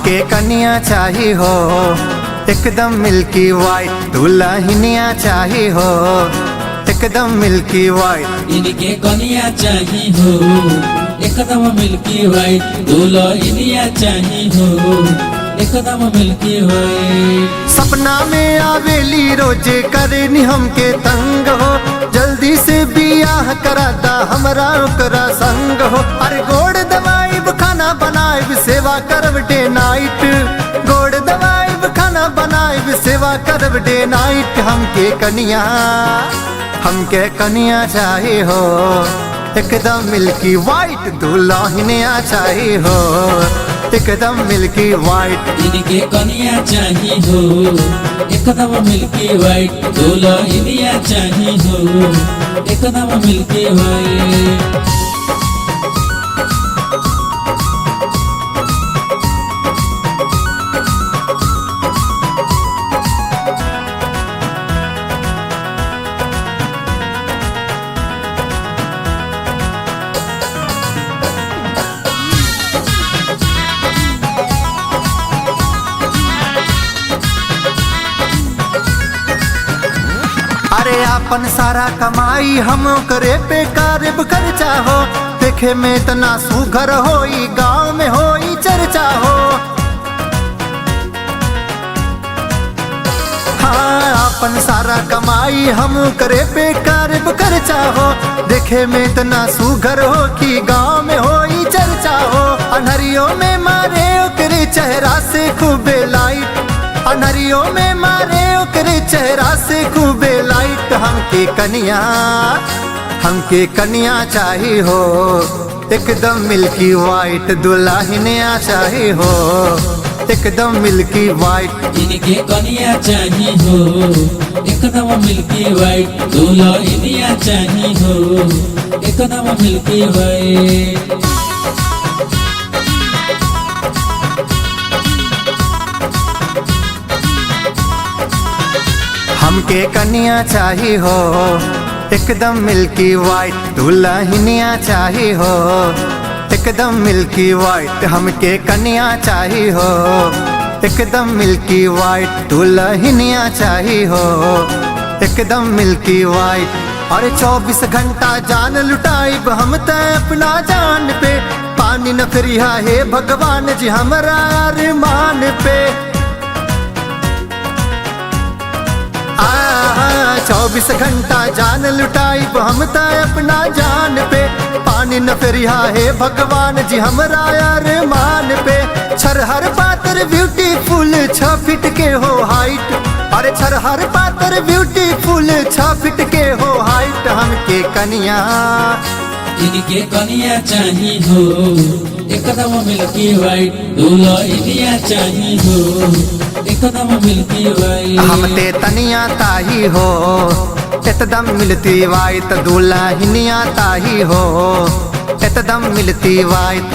हमके कन्या चाहिए हो, एकदम मिल्की वाइट दुल्हनिया चाहिए हो, एकदम मिल्की वाइट। इनके कन्या चाहिए हो, एकदम मिल्की वाइट दुल्हनिया चाहिए हो, एकदम मिल्की वाइट। सपना में आवेली रोजे करनी हमके तंग हो, जल्दी से बियाह कराता हमरा ओकरा संग हो। अरे गोड़ दवाई खाना बनाए सेवा करब डे नाइट, गोड़ दवाई खाना बनाए सेवा करब डे नाइट। हमके कन्या चाहिए हो, एकदम मिल्की वाइट दुल्हनिया चाहिए हो, एकदम मिल्की वाइट। इनके कन्या चाहिए हो, एकदम मिल्की वाइट दुल्हनिया चाहिए हो, एकदम मिल्की वाइट। अरे अपन सारा कमाई हम करे पे कारब खर्चा हो, देखे में इतना सुघर होई गांव में होई चर्चा हो। हाँ अपन सारा कमाई हम करे पे कारब खर्चा हो, देखे में इतना सुघर हो कि गांव में होई चर्चा हो। अनहरियों में मारे ओकरे चेहरा से खूबे लाइट, अनहरियों में मारे ओकरे चेहरा से खूबे लाइट। हमके कन्या चाहिए हो, एकदम मिल्की वाइट दुल्हनिया चाहिए हो, एकदम मिल्की वाइट। इनके कन्या चाहिए हो, एकदम मिल्की वाइट दुल्हनिया चाहिए हो, एकदम मिल्की वाइट। हमके कन्या चाहिए हो, एकदम मिल्की वाइट दुल्हनिया चाहिए हो, एकदम मिल्की वाइट। हमके कन्या चाहिए हो, एकदम मिल्की वाइट दुल्हनिया चाहिए हो, एकदम मिल्की वाइट। अरे 24 घंटा जान लुटाइब हम त अपना जान पे, पानी न फिरिया हे भगवान जी हमरा अरमान पे। 24 घंटा जान लुटाइब हम त अपना जान पे, पानी न फिरिया हे भगवान जी हमरा अरमान पे। छरहर पातर ब्यूटीफुल 6 फीट के हो हाइट, अरे छरहर पातर ब्यूटीफुल 6 फीट के हो हाइट। हमके कन्या इनके कन्या चाहिए हो, एकदम मिल्की वाइट दुल्हनिया चाहिए हो, एकदम मिल्की वाइट। हमते तनिया ताही हो, एकदम मिलती वाइट दुल्हनिया ताही हो, एकदम मिलती वाइट।